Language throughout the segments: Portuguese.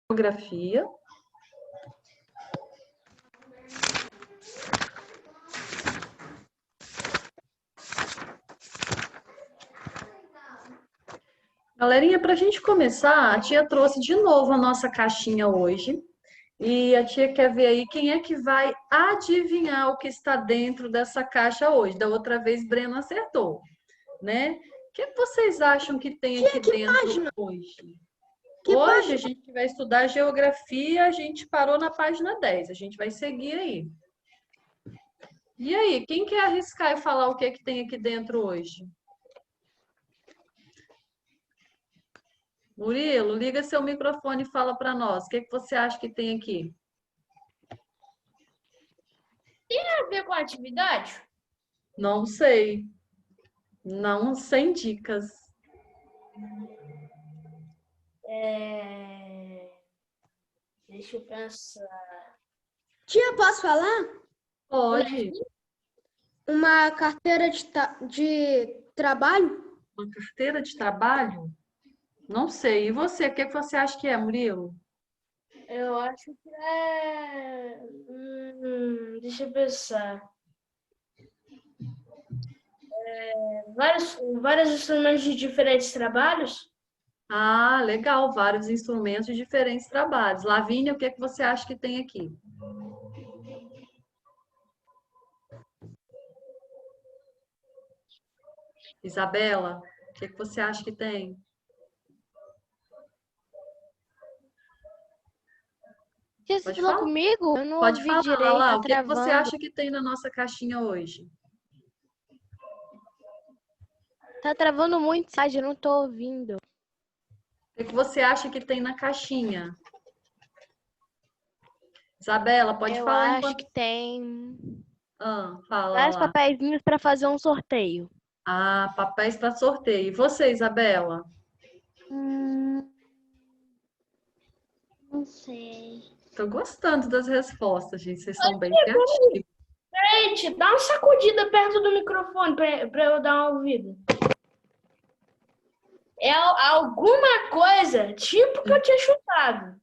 Geografia. Galerinha, para a gente começar, a tia trouxe de novo a nossa caixinha hoje. E a tia quer ver aí quem é que vai adivinhar o que está dentro dessa caixa hoje. Da outra vez, Breno acertou, né? O que vocês acham que tem aqui dentro hoje? Hoje a gente vai estudar geografia, a gente parou na página 10. A gente vai seguir aí. E aí, quem quer arriscar e falar o que é que tem aqui dentro hoje? Murilo, liga seu microfone e fala para nós. O que é que você acha que tem aqui? Tem a ver com a atividade? Não sei. Não sem dicas. Deixa eu pensar. Tia, posso falar? Pode. Uma carteira de trabalho? Uma carteira de trabalho? Não sei. E você? O que você acha que é, Murilo? Eu acho que deixa eu pensar. Vários instrumentos de diferentes trabalhos? Ah, legal. Vários instrumentos de diferentes trabalhos. Lavínia, o que você acha que tem aqui? Isabela, o que você acha que tem? Você falou comigo? Eu não Pode ouvi falar, direito, lá. tá O que você travando. acha que tem na nossa caixinha hoje? Tá travando muito, Sérgio, eu não tô ouvindo. O que você acha que tem na caixinha? Isabela, pode falar Eu acho enquanto... que tem fala vários lá. papeizinhos para fazer um sorteio. Ah, papéis para sorteio. E você, Isabela? Não sei. Tô gostando das respostas, gente. Vocês são bem criativos. Gente, dá uma sacudida perto do microfone para eu dar uma ouvida. É alguma coisa tipo que eu tinha chutado.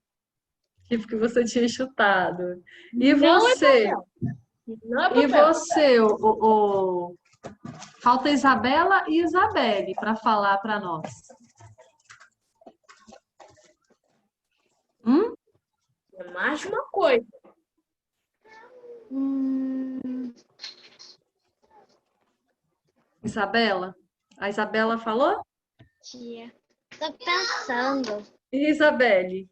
Tipo que você tinha chutado. E Não você? é papel. Não é E papel. você? Falta Isabela e Isabelle para falar para nós. É mais de uma coisa. Isabela? A Isabela falou? Tia, tô pensando. E Isabelle?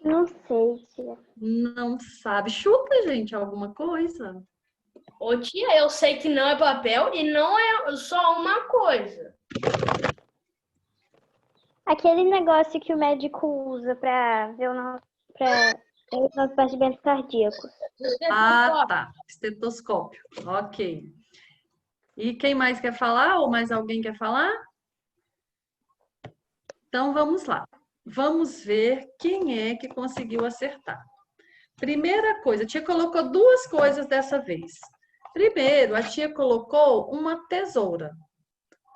Não sei, tia. Não sabe. Chuta, gente, alguma coisa. Ô tia, eu sei que não é papel e não é só uma coisa. Aquele negócio que o médico usa para ver os nossos batimentos cardíacos. Ah, tá. Estetoscópio. Ok. E quem mais quer falar? Ou mais alguém quer falar? Então vamos lá. Vamos ver quem é que conseguiu acertar. Primeira coisa, a tia colocou duas coisas dessa vez. Primeiro, a tia colocou uma tesoura,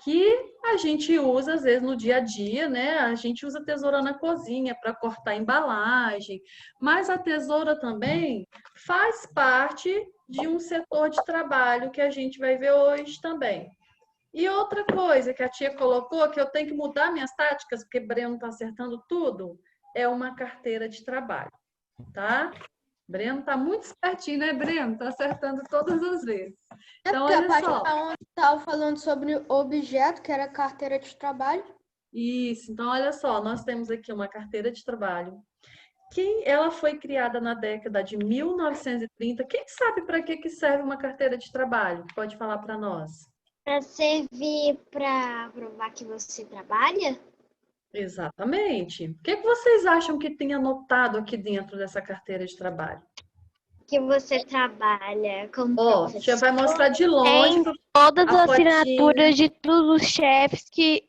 que a gente usa às vezes no dia a dia, né? A gente usa tesoura na cozinha para cortar embalagem, mas a tesoura também faz parte de um setor de trabalho que a gente vai ver hoje também. E outra coisa que a tia colocou, que eu tenho que mudar minhas táticas, porque Breno está acertando tudo, é uma carteira de trabalho, tá? Breno tá muito espertinho, né, Breno? Tá acertando todas as vezes. Então, porque a olha parte só. onde estava falando sobre o objeto, que era a carteira de trabalho. Isso, então olha só, nós temos aqui uma carteira de trabalho. Ela foi criada na década de 1930. Quem sabe para que serve uma carteira de trabalho? Pode falar para nós. Para servir para provar que você trabalha? Exatamente. O que vocês acham que tem anotado aqui dentro dessa carteira de trabalho? Que você trabalha como Ó, a tia vai mostrar de longe. Tem todas a as fotinha. assinaturas de todos os chefes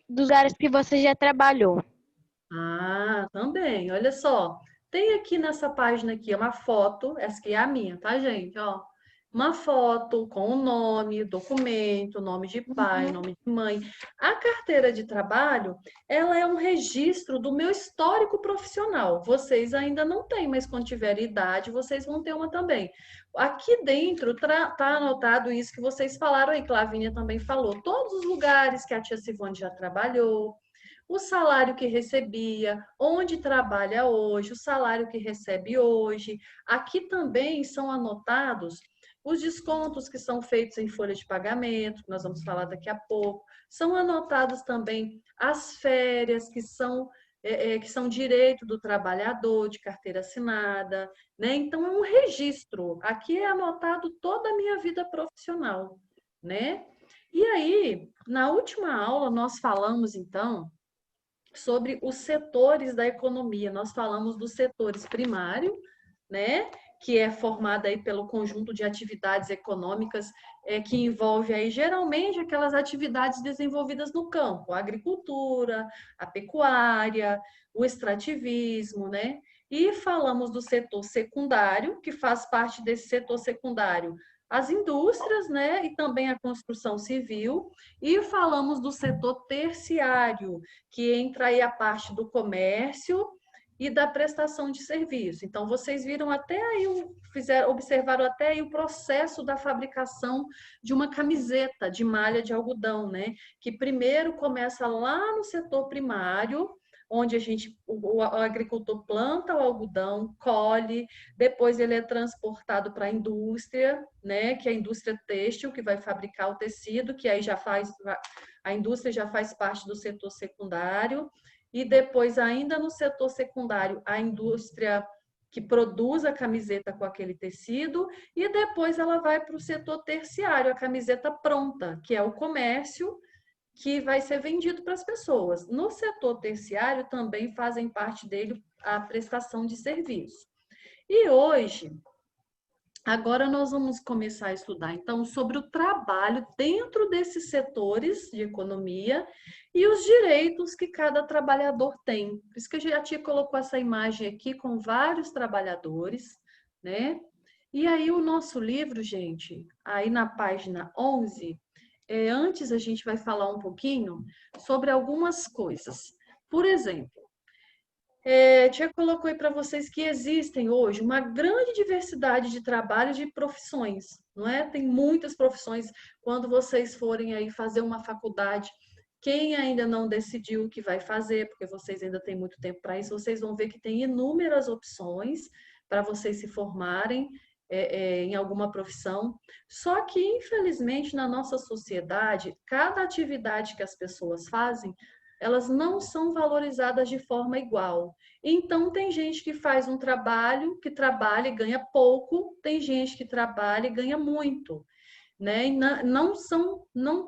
dos lugares que você já trabalhou. Ah, também. Olha só. Tem aqui nessa página aqui uma foto, essa aqui é a minha, tá, gente? Ó, uma foto com o nome, documento, nome de pai, nome de mãe. A carteira de trabalho, ela é um registro do meu histórico profissional. Vocês ainda não têm, mas quando tiverem idade, vocês vão ter uma também. Aqui dentro tá anotado isso que vocês falaram aí, que a Lavínia também falou. Todos os lugares que a tia Silvane já trabalhou, o salário que recebia, onde trabalha hoje, o salário que recebe hoje. Aqui também são anotados os descontos que são feitos em folha de pagamento, que nós vamos falar daqui a pouco. São anotados também as férias, que são direito do trabalhador, de carteira assinada, né? Então, é um registro. Aqui é anotado toda a minha vida profissional, né? E aí, na última aula, nós falamos, então, sobre os setores da economia. Nós falamos dos setores primário, né? Que é formada aí pelo conjunto de atividades econômicas que envolve aí geralmente aquelas atividades desenvolvidas no campo, a agricultura, a pecuária, o extrativismo, né? E falamos do setor secundário, que faz parte desse setor secundário, as indústrias, né? E também a construção civil. E falamos do setor terciário, que entra aí a parte do comércio e da prestação de serviço. Então, vocês viram até aí, observaram até aí o processo da fabricação de uma camiseta de malha de algodão, né? Que primeiro começa lá no setor primário, onde o agricultor planta o algodão, colhe, depois ele é transportado para a indústria, né? Que é a indústria têxtil, que vai fabricar o tecido, que aí a indústria já faz parte do setor secundário. E depois, ainda no setor secundário, a indústria que produz a camiseta com aquele tecido, e depois ela vai para o setor terciário, a camiseta pronta, que é o comércio, que vai ser vendido para as pessoas. No setor terciário também fazem parte dele a prestação de serviço. E hoje, agora nós vamos começar a estudar, então, sobre o trabalho dentro desses setores de economia e os direitos que cada trabalhador tem. Por isso que a tia colocou essa imagem aqui com vários trabalhadores, né? E aí o nosso livro, gente, aí na página 11, antes a gente vai falar um pouquinho sobre algumas coisas. Por exemplo, tia colocou aí para vocês que existem hoje uma grande diversidade de trabalhos e de profissões, não é? Tem muitas profissões. Quando vocês forem aí fazer uma faculdade, quem ainda não decidiu o que vai fazer, porque vocês ainda têm muito tempo para isso, vocês vão ver que tem inúmeras opções para vocês se formarem em alguma profissão. Só que, infelizmente, na nossa sociedade, cada atividade que as pessoas fazem, elas não são valorizadas de forma igual. Então, tem gente que faz um trabalho, que trabalha e ganha pouco, tem gente que trabalha e ganha muito, né? E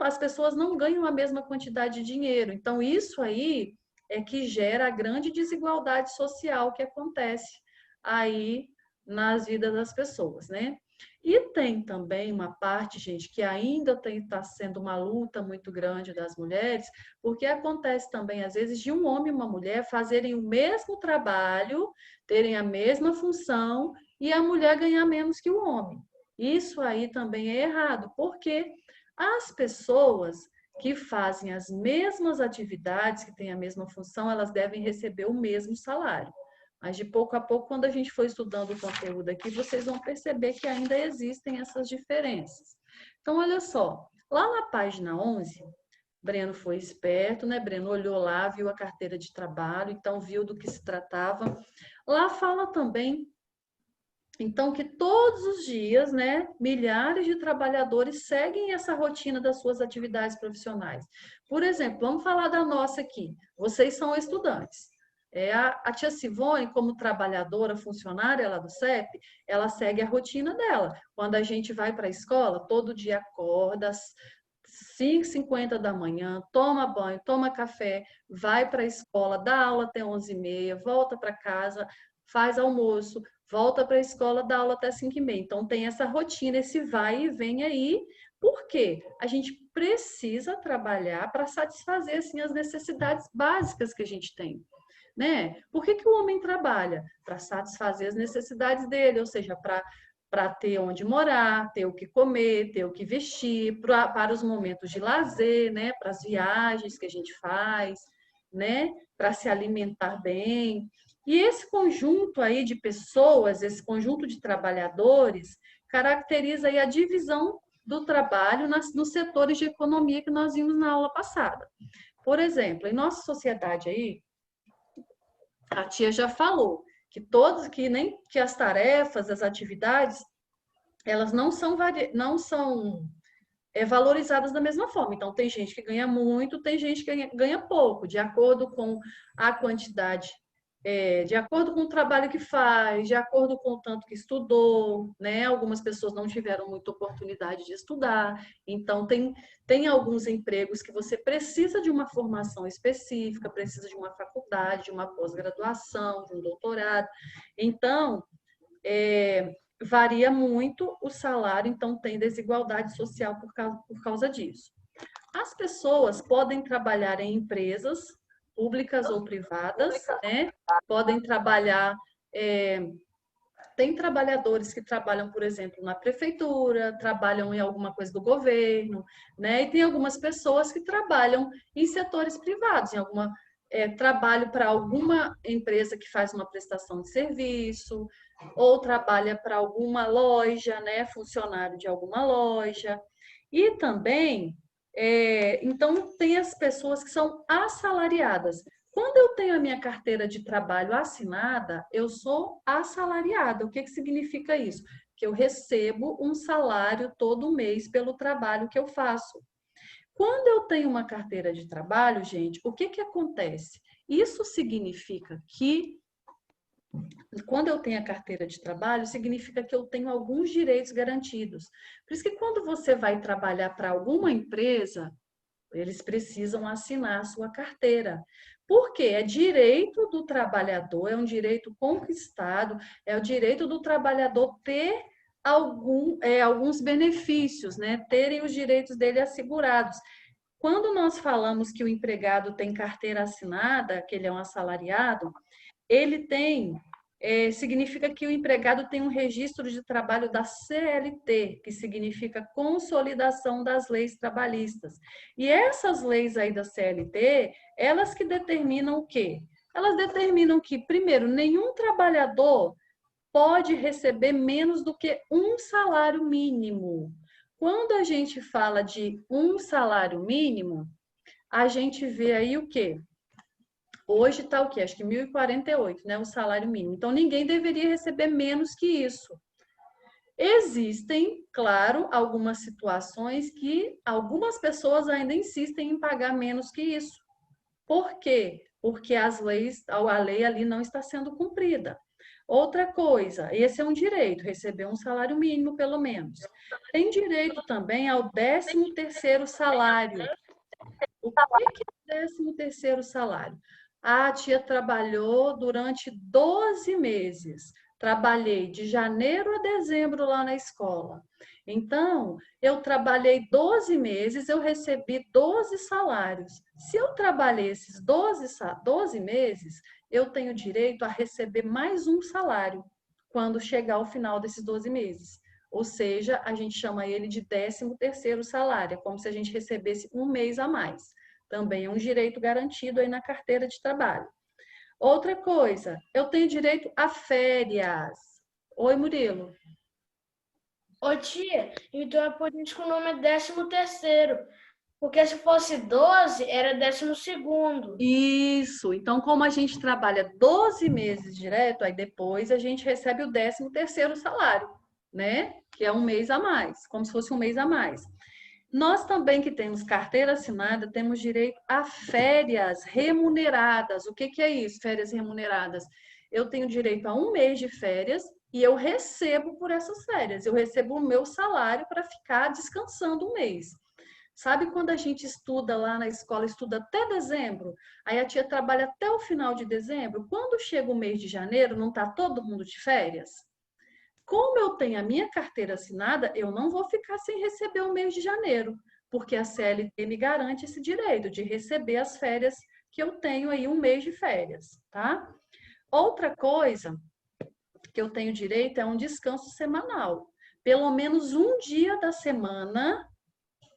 as pessoas não ganham a mesma quantidade de dinheiro. Então, isso aí é que gera a grande desigualdade social que acontece aí nas vidas das pessoas, né? E tem também uma parte, gente, que ainda está sendo uma luta muito grande das mulheres, porque acontece também, às vezes, de um homem e uma mulher fazerem o mesmo trabalho, terem a mesma função, e a mulher ganhar menos que o homem. Isso aí também é errado, porque as pessoas que fazem as mesmas atividades, que têm a mesma função, elas devem receber o mesmo salário. Mas de pouco a pouco, quando a gente for estudando o conteúdo aqui, vocês vão perceber que ainda existem essas diferenças. Então, olha só, lá na página 11, Breno foi esperto, né? Breno olhou lá, viu a carteira de trabalho, então viu do que se tratava. Lá fala também, então, que todos os dias, né, milhares de trabalhadores seguem essa rotina das suas atividades profissionais. Por exemplo, vamos falar da nossa aqui. Vocês são estudantes. A tia Silvane, como trabalhadora, funcionária lá do CEP, ela segue a rotina dela. Quando a gente vai para a escola, todo dia acorda às 5h50 da manhã, toma banho, toma café, vai para a escola, dá aula até 11h30, volta para casa, faz almoço, volta para a escola, dá aula até 5h30. Então, tem essa rotina, esse vai e vem aí. Por quê? A gente precisa trabalhar para satisfazer assim, as necessidades básicas que a gente tem. Né? Por que o homem trabalha? Para satisfazer as necessidades dele, ou seja, para para ter onde morar, ter o que comer, ter o que vestir, para os momentos de lazer, né? Para as viagens que a gente faz, né? Para se alimentar bem. E esse conjunto aí de pessoas, esse conjunto de trabalhadores, caracteriza aí a divisão do trabalho nos setores de economia que nós vimos na aula passada. Por exemplo, em nossa sociedade aí, a tia já falou que as tarefas, as atividades, elas não são valorizadas da mesma forma. Então, tem gente que ganha muito, tem gente que ganha pouco, de acordo com a quantidade, de acordo com o trabalho que faz, de acordo com o tanto que estudou, né? Algumas pessoas não tiveram muita oportunidade de estudar, então tem alguns empregos que você precisa de uma formação específica, precisa de uma faculdade, de uma pós-graduação, de um doutorado. Então, varia muito o salário, então tem desigualdade social por causa disso. As pessoas podem trabalhar em empresas públicas ou privadas, né? Podem trabalhar, tem trabalhadores que trabalham, por exemplo, na prefeitura, trabalham em alguma coisa do governo, né? E tem algumas pessoas que trabalham em setores privados, trabalho para alguma empresa que faz uma prestação de serviço, ou trabalha para alguma loja, né? Funcionário de alguma loja. E também, então, tem as pessoas que são assalariadas. Quando eu tenho a minha carteira de trabalho assinada, eu sou assalariada. O que significa isso? Que eu recebo um salário todo mês pelo trabalho que eu faço. Quando eu tenho uma carteira de trabalho, gente, o que acontece? Isso significa que, quando eu tenho a carteira de trabalho, significa que eu tenho alguns direitos garantidos. Por isso que quando você vai trabalhar para alguma empresa, eles precisam assinar a sua carteira. Por quê? É direito do trabalhador, é um direito conquistado, é o direito do trabalhador ter alguns benefícios, né? Terem os direitos dele assegurados. Quando nós falamos que o empregado tem carteira assinada, que ele é um assalariado, ele significa que o empregado tem um registro de trabalho da CLT, que significa Consolidação das Leis Trabalhistas. E essas leis aí da CLT, elas que determinam o quê? Elas determinam que, primeiro, nenhum trabalhador pode receber menos do que um salário mínimo. Quando a gente fala de um salário mínimo, a gente vê aí o quê? Hoje está o quê? Acho que 1.048, né? O salário mínimo. Então, ninguém deveria receber menos que isso. Existem, claro, algumas situações que algumas pessoas ainda insistem em pagar menos que isso. Por quê? Porque a lei ali não está sendo cumprida. Outra coisa, esse é um direito, receber um salário mínimo, pelo menos. Tem direito também ao 13º salário. O que é o 13º salário? A tia trabalhou durante 12 meses. Trabalhei de janeiro a dezembro lá na escola. Então, eu trabalhei 12 meses, eu recebi 12 salários. Se eu trabalhei esses 12 meses, eu tenho direito a receber mais um salário quando chegar ao final desses 12 meses. Ou seja, a gente chama ele de 13º salário, é como se a gente recebesse um mês a mais. Também é um direito garantido aí na carteira de trabalho. Outra coisa, eu tenho direito a férias. Oi, Murilo. Ô tia, então é por isso que o nome é 13º. Porque se fosse 12, era 12º. Isso. Então, como a gente trabalha 12 meses direto, aí depois a gente recebe o 13º salário, né? Que é um mês a mais, como se fosse um mês a mais. Nós também que temos carteira assinada, temos direito a férias remuneradas. O que é isso, férias remuneradas? Eu tenho direito a um mês de férias e eu recebo por essas férias. Eu recebo o meu salário para ficar descansando um mês. Sabe quando a gente estuda lá na escola, estuda até dezembro? Aí a tia trabalha até o final de dezembro. Quando chega o mês de janeiro, não está todo mundo de férias? Como eu tenho a minha carteira assinada, eu não vou ficar sem receber o mês de janeiro, porque a CLT me garante esse direito de receber as férias que eu tenho aí, um mês de férias, tá? Outra coisa que eu tenho direito é um descanso semanal. Pelo menos um dia da semana,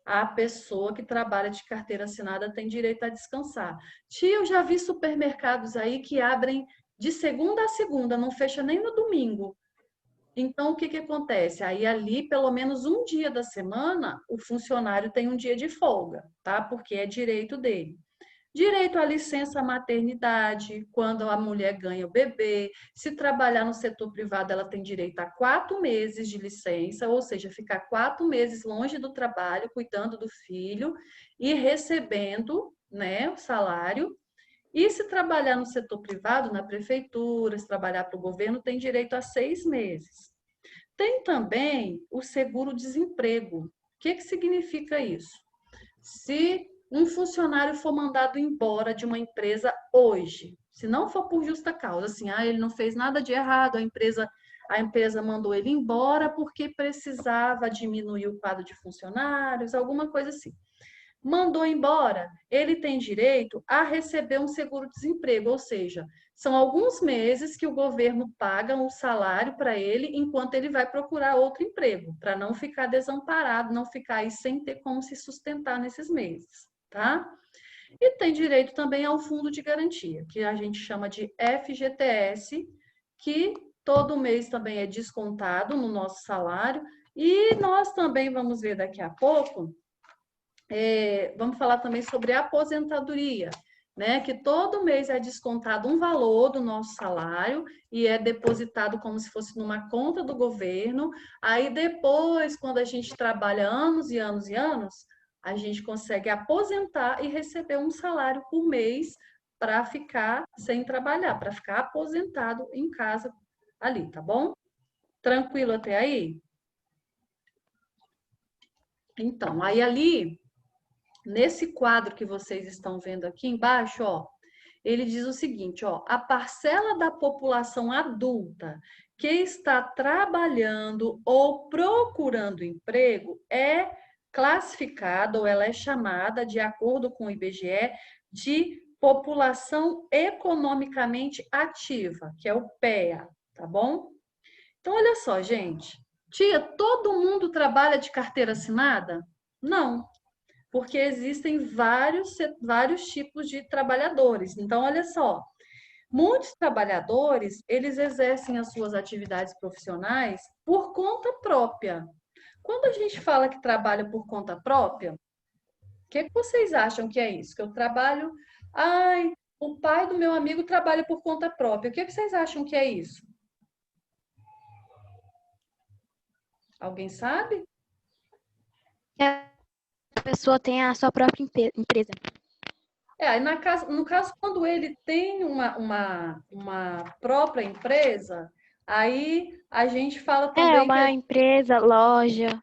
a pessoa que trabalha de carteira assinada tem direito a descansar. Tia, eu já vi supermercados aí que abrem de segunda a segunda, não fecha nem no domingo. Então, o que que acontece? Aí ali, pelo menos um dia da semana, o funcionário tem um dia de folga, tá? Porque é direito dele. Direito à licença maternidade, quando a mulher ganha o bebê. Se trabalhar no setor privado, ela tem direito a 4 meses de licença, ou seja, ficar 4 meses longe do trabalho, cuidando do filho e recebendo, né, o salário. E se trabalhar no setor privado, na prefeitura, se trabalhar para o governo, tem direito a 6 meses. Tem também o seguro-desemprego. O que que significa isso? Se um funcionário for mandado embora de uma empresa hoje, se não for por justa causa, assim, ele não fez nada de errado, a empresa mandou ele embora porque precisava diminuir o quadro de funcionários, alguma coisa assim. Mandou embora, ele tem direito a receber um seguro-desemprego, ou seja, são alguns meses que o governo paga um salário para ele enquanto ele vai procurar outro emprego, para não ficar desamparado, não ficar aí sem ter como se sustentar nesses meses, tá? E tem direito também ao fundo de garantia, que a gente chama de FGTS, que todo mês também é descontado no nosso salário, e nós também vamos ver daqui a pouco. Vamos falar também sobre a aposentadoria, né? Que todo mês é descontado um valor do nosso salário e é depositado como se fosse numa conta do governo. Aí depois, quando a gente trabalha anos e anos e anos, a gente consegue aposentar e receber um salário por mês para ficar sem trabalhar, para ficar aposentado em casa ali, tá bom? Tranquilo até aí? Então, aí ali nesse quadro que vocês estão vendo aqui embaixo, ó, ele diz o seguinte, ó, a parcela da população adulta que está trabalhando ou procurando emprego é classificada ou ela é chamada, de acordo com o IBGE, de população economicamente ativa, que é o PEA, tá bom? Então, olha só, gente. Tia, todo mundo trabalha de carteira assinada? Não, porque existem vários tipos de trabalhadores. Então, olha só, muitos trabalhadores, eles exercem as suas atividades profissionais por conta própria. Quando a gente fala que trabalha por conta própria, o que vocês acham que é isso? Que eu trabalho... Ai, o pai do meu amigo trabalha por conta própria. O que vocês acham que é isso? Alguém sabe? A pessoa tem a sua própria empresa. Aí no caso, quando ele tem uma própria empresa, aí a gente fala É também uma empresa, loja.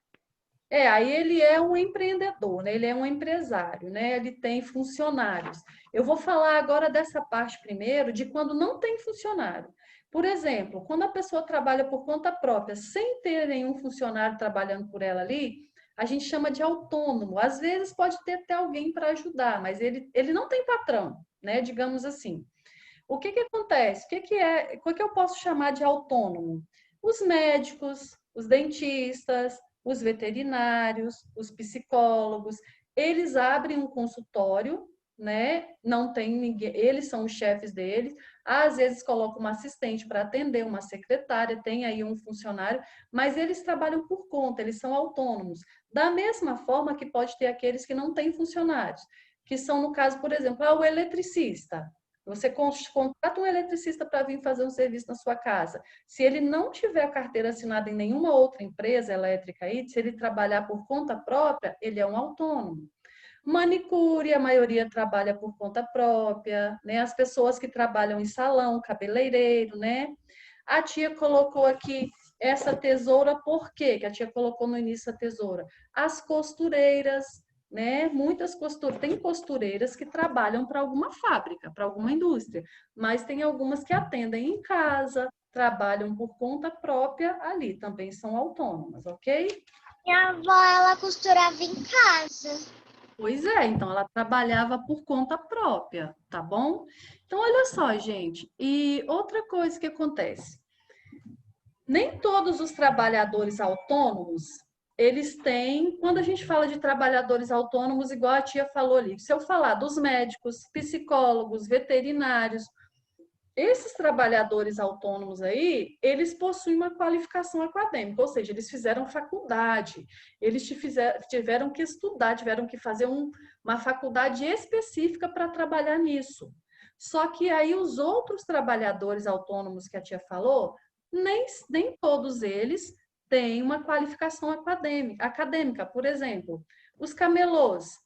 aí ele é um empreendedor, né? Ele é um empresário, né? Ele tem funcionários. Eu vou falar agora dessa parte primeiro, de quando não tem funcionário. Por exemplo, quando a pessoa trabalha por conta própria, sem ter nenhum funcionário trabalhando por ela ali, a gente chama de autônomo. Às vezes pode ter até alguém para ajudar, mas ele não tem patrão, né? Digamos assim. O que acontece? O que eu posso chamar de autônomo? Os médicos, os dentistas, os veterinários, os psicólogos, eles abrem um consultório, né? Não tem ninguém, eles são os chefes deles. Às vezes colocam uma assistente para atender, uma secretária, tem aí um funcionário, mas eles trabalham por conta, eles são autônomos. Da mesma forma que pode ter aqueles que não têm funcionários, que são, no caso, por exemplo, o eletricista. Você contrata um eletricista para vir fazer um serviço na sua casa. Se ele não tiver carteira assinada em nenhuma outra empresa elétrica aí, se ele trabalhar por conta própria, ele é um autônomo. Manicure, a maioria trabalha por conta própria, né? As pessoas que trabalham em salão, cabeleireiro, né? A tia colocou aqui essa tesoura, por quê? Que a tia colocou no início a tesoura? As costureiras, né? Tem costureiras que trabalham para alguma fábrica, para alguma indústria, mas tem algumas que atendem em casa, trabalham por conta própria ali, também são autônomas, ok? Minha avó, ela costurava em casa. Pois é, então ela trabalhava por conta própria, tá bom? Então, olha só, gente. E outra coisa que acontece. Nem todos os trabalhadores autônomos, eles têm, quando a gente fala de trabalhadores autônomos, igual a tia falou ali, se eu falar dos médicos, psicólogos, veterinários, esses trabalhadores autônomos aí, eles possuem uma qualificação acadêmica, ou seja, eles fizeram faculdade, eles tiveram que estudar, tiveram que fazer uma faculdade específica para trabalhar nisso. Só que aí os outros trabalhadores autônomos que a tia falou, nem todos eles têm uma qualificação acadêmica. Por exemplo, os camelôs,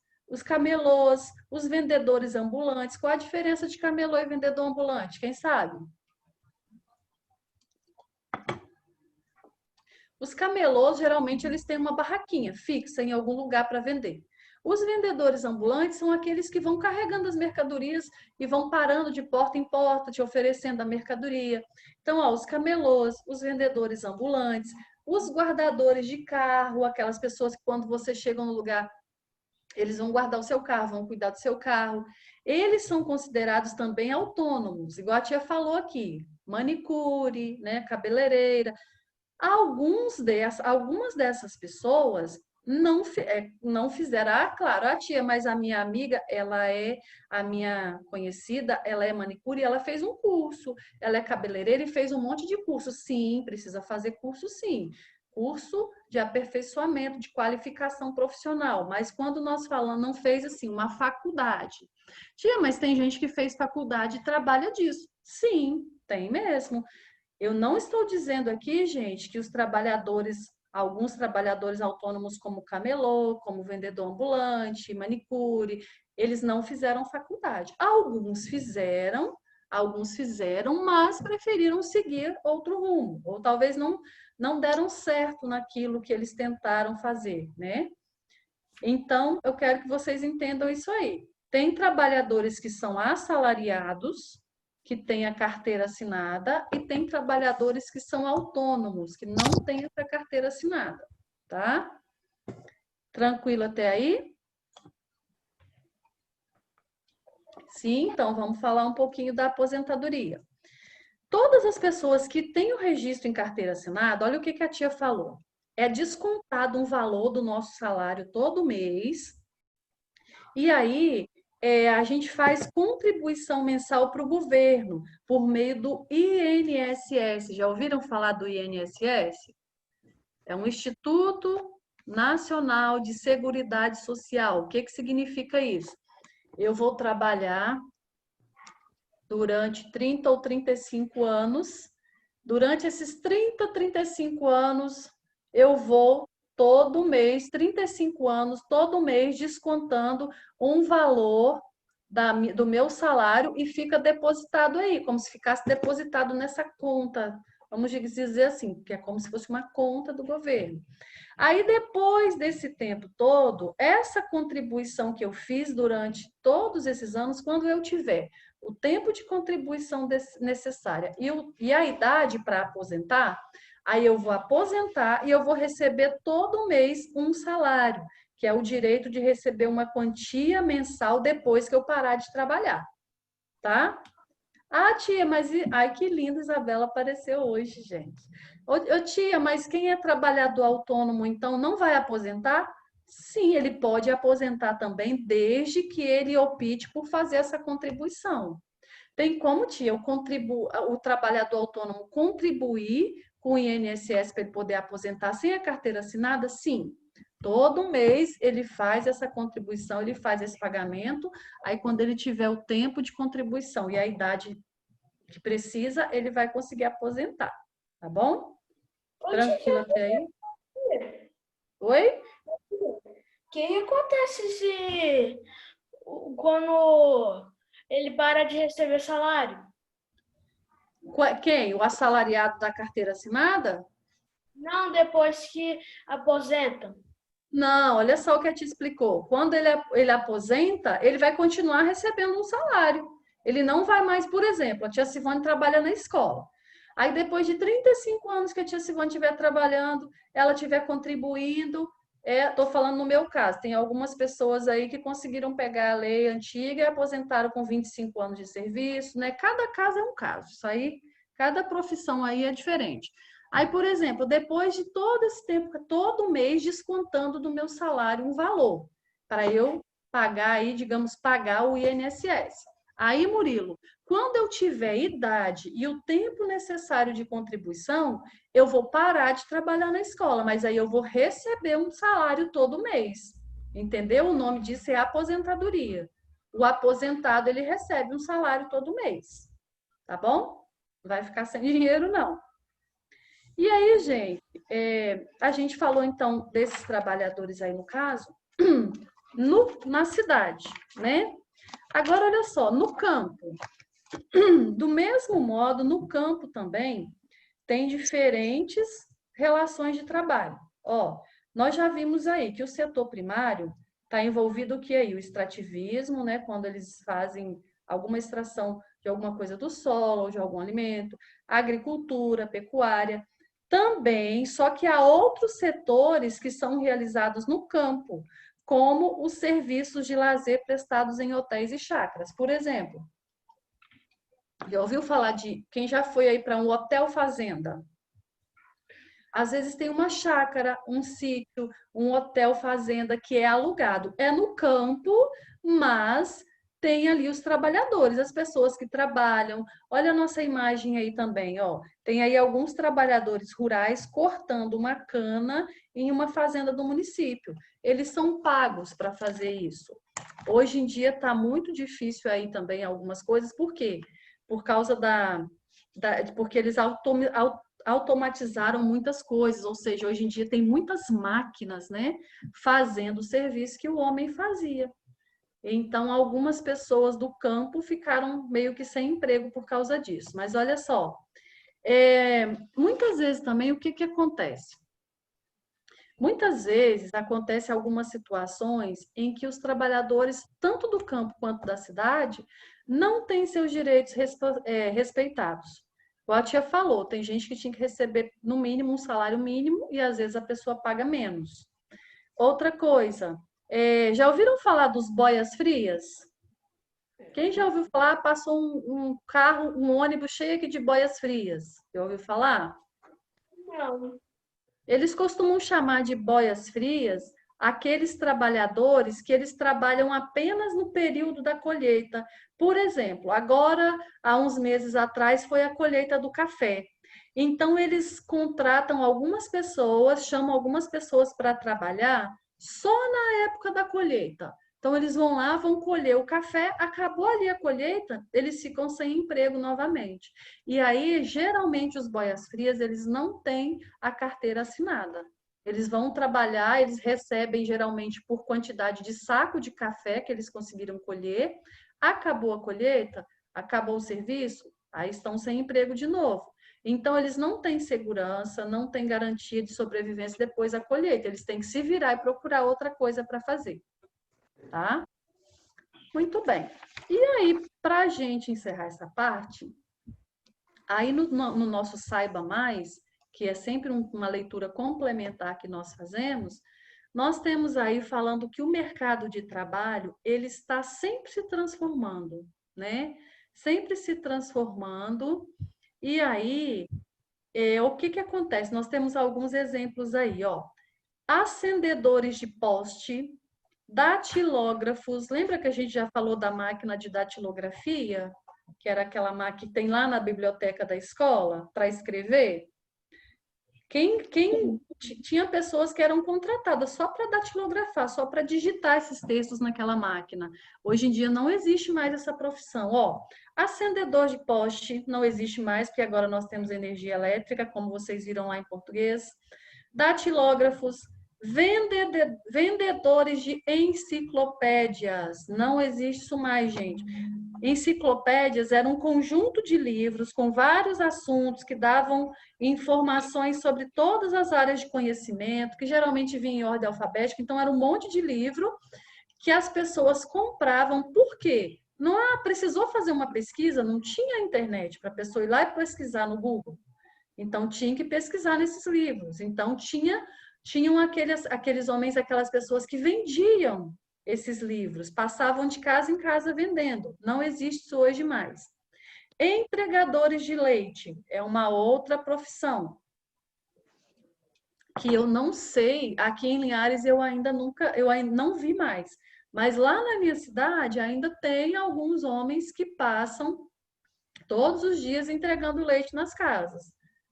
os vendedores ambulantes. Qual a diferença de camelô e vendedor ambulante? Quem sabe? Os camelôs, geralmente, eles têm uma barraquinha fixa em algum lugar para vender. Os vendedores ambulantes são aqueles que vão carregando as mercadorias e vão parando de porta em porta, te oferecendo a mercadoria. Então, ó, os camelôs, os vendedores ambulantes, os guardadores de carro, aquelas pessoas que quando você chega no lugar, eles vão guardar o seu carro, vão cuidar do seu carro. Eles são considerados também autônomos, igual a tia falou aqui, manicure, né, cabeleireira. Algumas dessas pessoas não fizeram. Ah, claro, a tia, mas a minha amiga, a minha conhecida, ela é manicure e ela fez um curso. Ela é cabeleireira e fez um monte de curso. Sim, precisa fazer curso, sim. Curso de aperfeiçoamento, de qualificação profissional. Mas quando nós falamos, não fez assim, uma faculdade. Tia, mas tem gente que fez faculdade e trabalha disso. Sim, tem mesmo. Eu não estou dizendo aqui, gente, que alguns trabalhadores autônomos como camelô, como vendedor ambulante, manicure, eles não fizeram faculdade. Alguns fizeram, mas preferiram seguir outro rumo, ou talvez não deram certo naquilo que eles tentaram fazer, né? Então, eu quero que vocês entendam isso aí. Tem trabalhadores que são assalariados, que têm a carteira assinada, e tem trabalhadores que são autônomos, que não têm essa carteira assinada, tá? Tranquilo até aí? Sim, então vamos falar um pouquinho da aposentadoria. Todas as pessoas que têm o registro em carteira assinada, olha o que a tia falou. É descontado um valor do nosso salário todo mês, e aí a gente faz contribuição mensal para o governo por meio do INSS. Já ouviram falar do INSS? É um Instituto Nacional de Seguridade Social. O que significa isso? Eu vou trabalhar durante 30 ou 35 anos. Durante esses 30, 35 anos, eu vou todo mês, 35 anos, todo mês, descontando um valor do meu salário e fica depositado aí, como se ficasse depositado nessa conta. Vamos dizer assim, que é como se fosse uma conta do governo. Aí, depois desse tempo todo, essa contribuição que eu fiz durante todos esses anos, quando eu tiver o tempo de contribuição necessária e a idade para aposentar, aí eu vou aposentar e eu vou receber todo mês um salário, que é o direito de receber uma quantia mensal depois que eu parar de trabalhar, tá? Ah, tia, mas ai, que linda, Isabela apareceu hoje, gente. Ô, tia, mas quem é trabalhador autônomo, então, não vai aposentar? Sim, ele pode aposentar também, desde que ele opte por fazer essa contribuição. Tem como, tia, o trabalhador autônomo contribuir com o INSS para ele poder aposentar sem a carteira assinada? Sim. Todo mês ele faz essa contribuição, ele faz esse pagamento, aí quando ele tiver o tempo de contribuição e a idade que precisa, ele vai conseguir aposentar, tá bom? Tranquilo até aí? Oi? O que acontece se quando ele para de receber salário? Quem? O assalariado da carteira assinada? Não, depois que aposenta. Não, olha só o que a tia explicou. Quando ele aposenta, ele vai continuar recebendo um salário. Ele não vai mais, por exemplo, a tia Sivone trabalha na escola. Aí, depois de 35 anos que a tia Sivone estiver trabalhando, ela estiver contribuindo, estou falando no meu caso, tem algumas pessoas aí que conseguiram pegar a lei antiga e aposentaram com 25 anos de serviço, né? Cada caso é um caso, isso aí, cada profissão aí é diferente. Aí, por exemplo, depois de todo esse tempo, todo mês descontando do meu salário um valor, para eu pagar aí, digamos, pagar o INSS. Aí, Murilo, quando eu tiver idade e o tempo necessário de contribuição, eu vou parar de trabalhar na escola, mas aí eu vou receber um salário todo mês. Entendeu? O nome disso é aposentadoria. O aposentado, ele recebe um salário todo mês. Tá bom? Não vai ficar sem dinheiro, não. E aí, gente, a gente falou, então, desses trabalhadores aí, no caso, na cidade, né? Agora, olha só, no campo. Do mesmo modo, no campo também, tem diferentes relações de trabalho. Ó, nós já vimos aí que o setor primário está envolvido o que aí? O extrativismo, né? Quando eles fazem alguma extração de alguma coisa do solo ou de algum alimento, agricultura, pecuária. Também, só que há outros setores que são realizados no campo, como os serviços de lazer prestados em hotéis e chácaras. Por exemplo, já ouviu falar de quem já foi aí para um hotel fazenda? Às vezes tem uma chácara, um sítio, um hotel fazenda que é alugado. É no campo, mas tem ali os trabalhadores, as pessoas que trabalham. Olha a nossa imagem aí também, ó. Tem aí alguns trabalhadores rurais cortando uma cana em uma fazenda do município. Eles são pagos para fazer isso. Hoje em dia está muito difícil aí também algumas coisas. Por quê? Por causa porque eles automatizaram muitas coisas, ou seja, hoje em dia tem muitas máquinas, né, fazendo o serviço que o homem fazia. Então, algumas pessoas do campo ficaram meio que sem emprego por causa disso. Mas olha só, muitas vezes também o que acontece? Muitas vezes acontece algumas situações em que os trabalhadores, tanto do campo quanto da cidade, não têm seus direitos respeitados. Igual a tia falou, tem gente que tinha que receber no mínimo um salário mínimo e às vezes a pessoa paga menos. Outra coisa, já ouviram falar dos boias frias? Quem já ouviu falar, passou um carro, um ônibus cheio aqui de boias frias. Já ouviu falar? Não. Eles costumam chamar de boias frias aqueles trabalhadores que eles trabalham apenas no período da colheita. Por exemplo, agora, há uns meses atrás, foi a colheita do café. Então, eles contratam algumas pessoas, chamam algumas pessoas para trabalhar só na época da colheita. Então, eles vão lá, vão colher o café, acabou ali a colheita, eles ficam sem emprego novamente. E aí, geralmente, os boias-frias, eles não têm a carteira assinada. Eles vão trabalhar, eles recebem geralmente por quantidade de saco de café que eles conseguiram colher. Acabou a colheita, acabou o serviço, aí estão sem emprego de novo. Então, eles não têm segurança, não têm garantia de sobrevivência depois da colheita. Eles têm que se virar e procurar outra coisa para fazer. Tá? Muito bem. E aí, para a gente encerrar essa parte, aí no nosso Saiba Mais, que é sempre uma leitura complementar que nós fazemos, nós temos aí falando que o mercado de trabalho, ele está sempre se transformando, né? Sempre se transformando. E aí, o que acontece? Nós temos alguns exemplos aí, ó. Acendedores de poste, datilógrafos. Lembra que a gente já falou da máquina de datilografia? Que era aquela máquina que tem lá na biblioteca da escola para escrever? Tinha pessoas que eram contratadas só para datilografar, só para digitar esses textos naquela máquina. Hoje em dia não existe mais essa profissão. Ó, acendedor de poste não existe mais, porque agora nós temos energia elétrica, como vocês viram lá em português. Datilógrafos, vendedores de enciclopédias. Não existe isso mais, gente. Enciclopédias era um conjunto de livros com vários assuntos que davam informações sobre todas as áreas de conhecimento, que geralmente vinham em ordem alfabética. Então, era um monte de livro que as pessoas compravam. Por quê? Não precisou fazer uma pesquisa, não tinha internet para a pessoa ir lá e pesquisar no Google. Então, tinha que pesquisar nesses livros. Então, tinham aqueles homens, aquelas pessoas que vendiam esses livros, passavam de casa em casa vendendo. Não existe isso hoje mais. Entregadores de leite é uma outra profissão. que eu não sei, aqui em Linhares eu ainda não vi mais. Mas lá na minha cidade ainda tem alguns homens que passam todos os dias entregando leite nas casas,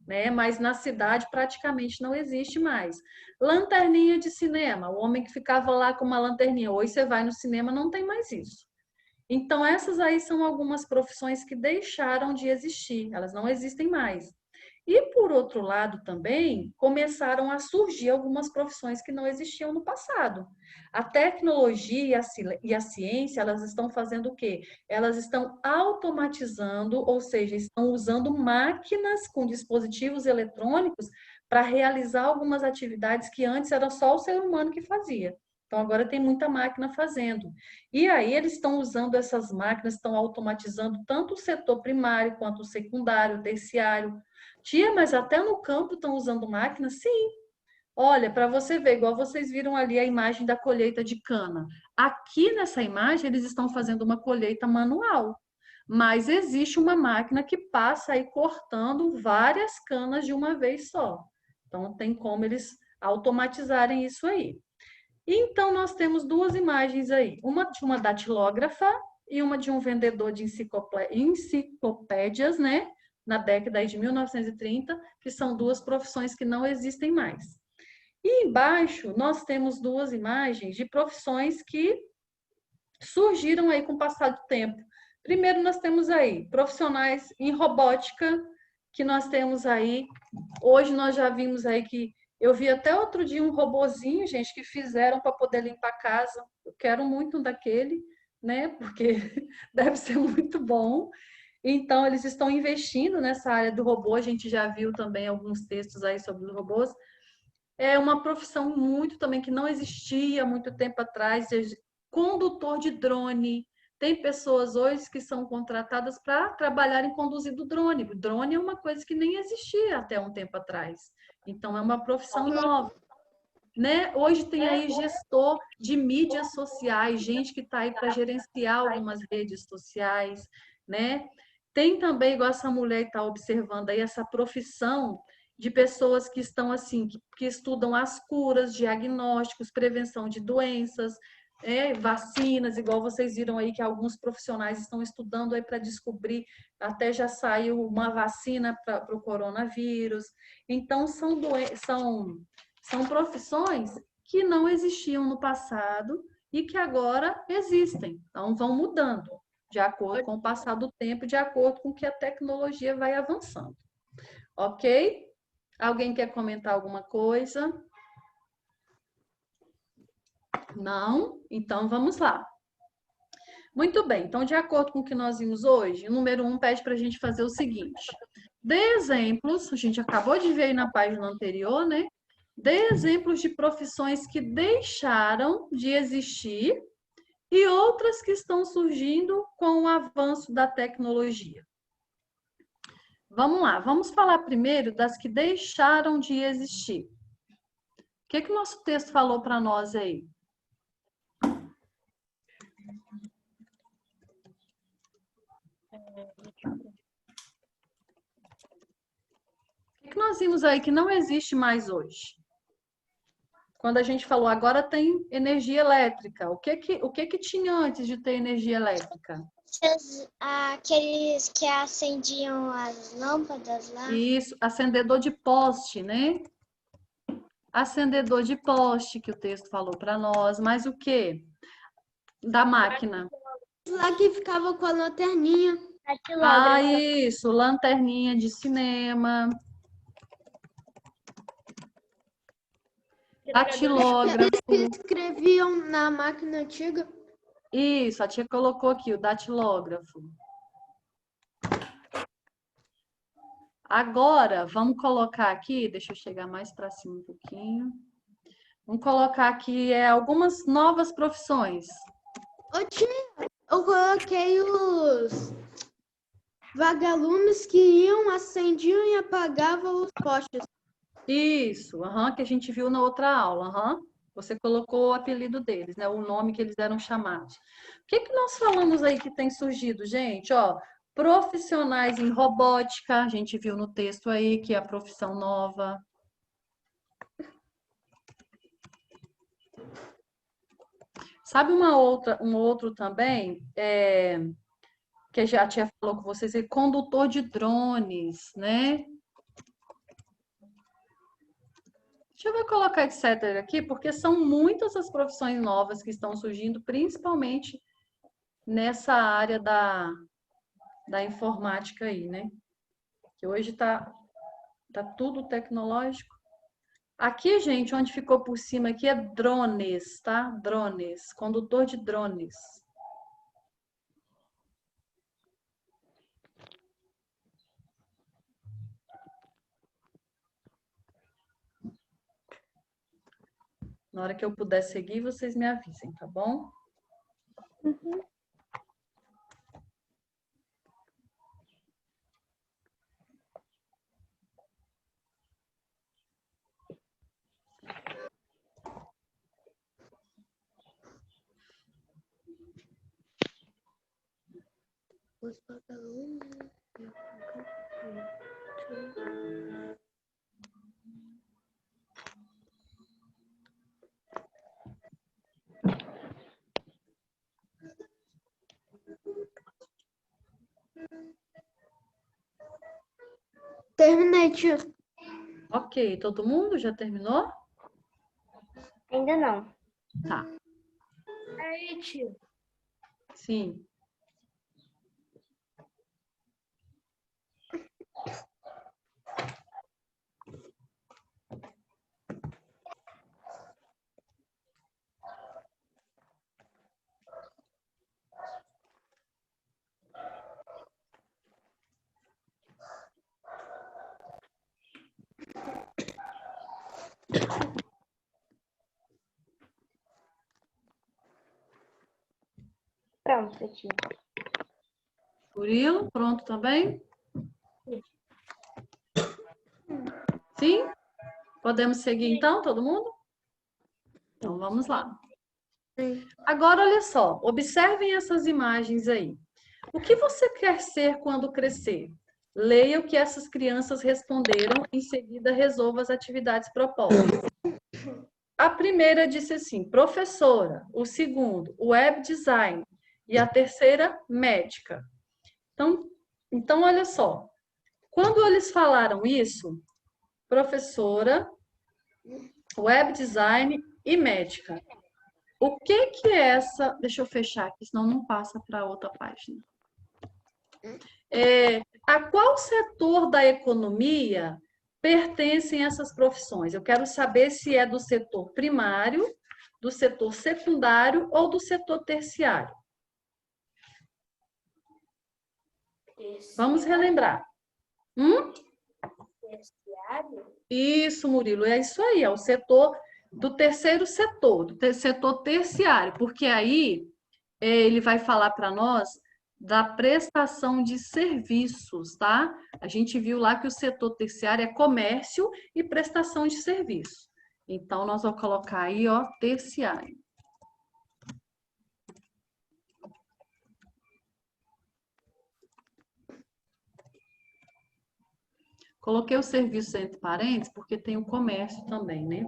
né? Mas na cidade praticamente não existe mais. Lanterninha de cinema, o homem que ficava lá com uma lanterninha. Hoje você vai no cinema, não tem mais isso. Então, essas aí são algumas profissões que deixaram de existir, elas não existem mais. E, por outro lado, também começaram a surgir algumas profissões que não existiam no passado. A tecnologia e a ciência, elas estão fazendo o quê? Elas estão automatizando, ou seja, estão usando máquinas com dispositivos eletrônicos para realizar algumas atividades que antes era só o ser humano que fazia. Então, agora tem muita máquina fazendo. E aí, eles estão usando essas máquinas, estão automatizando tanto o setor primário quanto o secundário, o terciário. Tia, mas até no campo estão usando máquinas? Sim. Olha, para você ver, igual vocês viram ali a imagem da colheita de cana. Aqui nessa imagem, eles estão fazendo uma colheita manual. Mas existe uma máquina que passa aí cortando várias canas de uma vez só. Então, tem como eles automatizarem isso aí. Então, nós temos duas imagens aí. Uma de uma datilógrafa e uma de um vendedor de enciclopédias, né? Na década de 1930, que são duas profissões que não existem mais. E embaixo, nós temos duas imagens de profissões que surgiram aí com o passar do tempo. Primeiro, nós temos aí profissionais em robótica, que nós temos aí. Hoje nós já vimos aí que eu vi até outro dia um robozinho, gente, que fizeram para poder limpar a casa. Eu quero muito um daquele, né? Porque deve ser muito bom. Então, eles estão investindo nessa área do robô. A gente já viu também alguns textos aí sobre os robôs. É uma profissão muito também que não existia há muito tempo atrás. Condutor de drone. Tem pessoas hoje que são contratadas para trabalhar em conduzir do drone. O drone é uma coisa que nem existia até um tempo atrás. Então, é uma profissão nova. Né? Hoje tem aí gestor de mídias sociais, gente que está aí para gerenciar algumas redes sociais, né? Tem também, igual essa mulher está observando aí, essa profissão de pessoas que estão assim, que estudam as curas, diagnósticos, prevenção de doenças, vacinas, igual vocês viram aí que alguns profissionais estão estudando aí para descobrir, até já saiu uma vacina para o coronavírus. Então, são profissões que não existiam no passado e que agora existem. Então, vão mudando de acordo com o passar do tempo, de acordo com que a tecnologia vai avançando. Ok? Alguém quer comentar alguma coisa? Não? Então, vamos lá. Muito bem. Então, de acordo com o que nós vimos hoje, o número 1 pede para a gente fazer o seguinte. Dê exemplos, a gente acabou de ver aí na página anterior, né? Dê exemplos de profissões que deixaram de existir e outras que estão surgindo com o avanço da tecnologia. Vamos lá, vamos falar primeiro das que deixaram de existir. O que o nosso texto falou para nós aí? O que nós vimos aí que não existe mais hoje? Quando a gente falou, agora tem energia elétrica. O que tinha antes de ter energia elétrica? Aqueles que acendiam as lâmpadas lá. Isso, acendedor de poste, né? Acendedor de poste, que o texto falou para nós. Mas o quê? Da máquina. Lá que ficava com a lanterninha. Ah, isso, lanterninha de cinema. Datilógrafo. Eles que escreviam na máquina antiga. Isso, a tia colocou aqui o datilógrafo. Agora, vamos colocar aqui, deixa eu chegar mais para cima um pouquinho. Vamos colocar aqui algumas novas profissões. Ô tia, eu coloquei os vagalumes que iam, acendiam e apagavam os postes. Isso, que a gente viu na outra aula. Você colocou o apelido deles, né? O nome que eles eram chamados. O que nós falamos aí que tem surgido, gente? Ó, profissionais em robótica, a gente viu no texto aí que é a profissão nova. Sabe um outro também, que a tia falou com vocês, é condutor de drones, né? Deixa eu ver colocar etc. aqui, porque são muitas as profissões novas que estão surgindo, principalmente nessa área da informática aí, né? Que hoje tá tudo tecnológico. Aqui, gente, onde ficou por cima aqui é drones, tá? Drones, condutor de drones. Na hora que eu puder seguir, vocês me avisem, tá bom? Uhum. Terminei, tia. Ok, todo mundo já terminou? Ainda não. Tá, Aí, tio. sim. Pronto, tia. Murilo, pronto também? Sim? Podemos seguir então, todo mundo? Então, vamos lá. Agora, olha só, observem essas imagens aí. O que você quer ser quando crescer? Leia o que essas crianças responderam, em seguida resolva as atividades propostas. A primeira disse assim, professora. O segundo, web design. E a terceira, médica. Então, olha só. Quando eles falaram isso, professora, web design e médica. O que é essa... Deixa eu fechar aqui, senão não passa para outra página. A qual setor da economia pertencem essas profissões? Eu quero saber se é do setor primário, do setor secundário ou do setor terciário. Vamos relembrar. Terciário? Isso, Murilo, é isso aí, é o setor do terceiro setor, do setor terciário, porque aí ele vai falar para nós da prestação de serviços, tá? A gente viu lá que o setor terciário é comércio e prestação de serviço. Então, nós vamos colocar aí, ó, terciário. Coloquei o serviço entre parênteses porque tem o comércio também, né?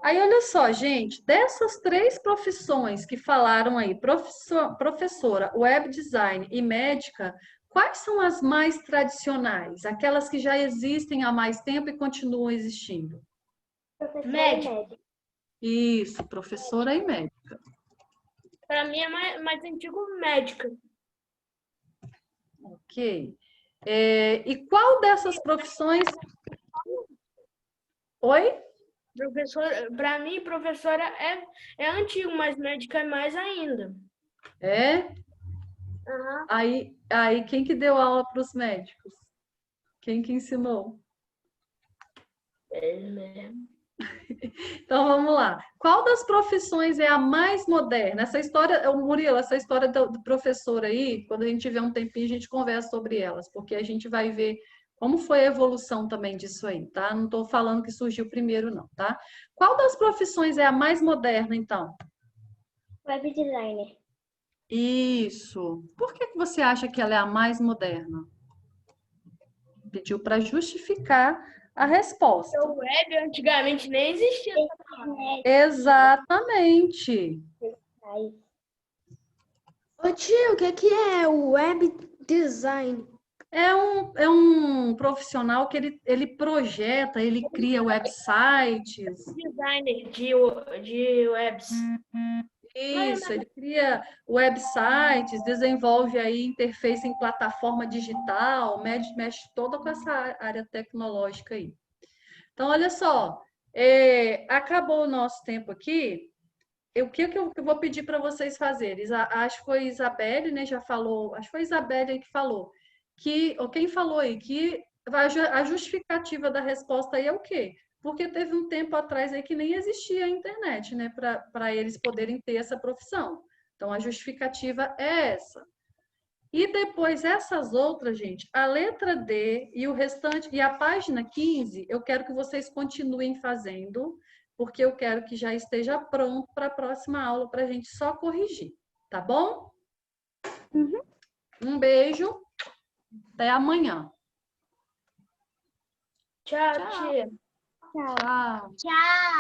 Aí, olha só, gente, dessas três profissões que falaram aí, professora, web design e médica, quais são as mais tradicionais? Aquelas que já existem há mais tempo e continuam existindo? Professora e Médico. médica. Isso, professora e médica. Para mim é mais antigo médica. Ok. E qual dessas profissões... Oi? Para mim, professora é antigo, mas médica é mais ainda. É? Uhum. Aí, quem que deu aula para os médicos? Quem que ensinou? Ele mesmo. Então, vamos lá. Qual das profissões é a mais moderna? Essa história, Murilo, essa história do professor aí, quando a gente tiver um tempinho, a gente conversa sobre elas, porque a gente vai ver como foi a evolução também disso aí, tá? Não estou falando que surgiu primeiro, não, tá? Qual das profissões é a mais moderna, então? Web designer. Isso. Por que você acha que ela é a mais moderna? Pediu para justificar a resposta. O web antigamente nem existia essa Exatamente. Ô tio, o que é o web design? É um profissional que ele projeta, ele cria websites. Designer de webs. Isso, ele cria websites, desenvolve aí interface em plataforma digital, mexe toda com essa área tecnológica aí. Então, olha só, acabou o nosso tempo aqui. O que eu vou pedir para vocês fazerem? Acho que foi Isabelle, né? Já falou, acho que foi Isabelle aí que falou, ou quem falou aí, que a justificativa da resposta aí é o quê? Porque teve um tempo atrás aí que nem existia a internet, né? Para eles poderem ter essa profissão. Então, a justificativa é essa. E depois essas outras, gente, a letra D e o restante, e a página 15, eu quero que vocês continuem fazendo, porque eu quero que já esteja pronto para a próxima aula para a gente só corrigir, tá bom? Um beijo, até amanhã. Tchau, tia. Tchau. Tchau.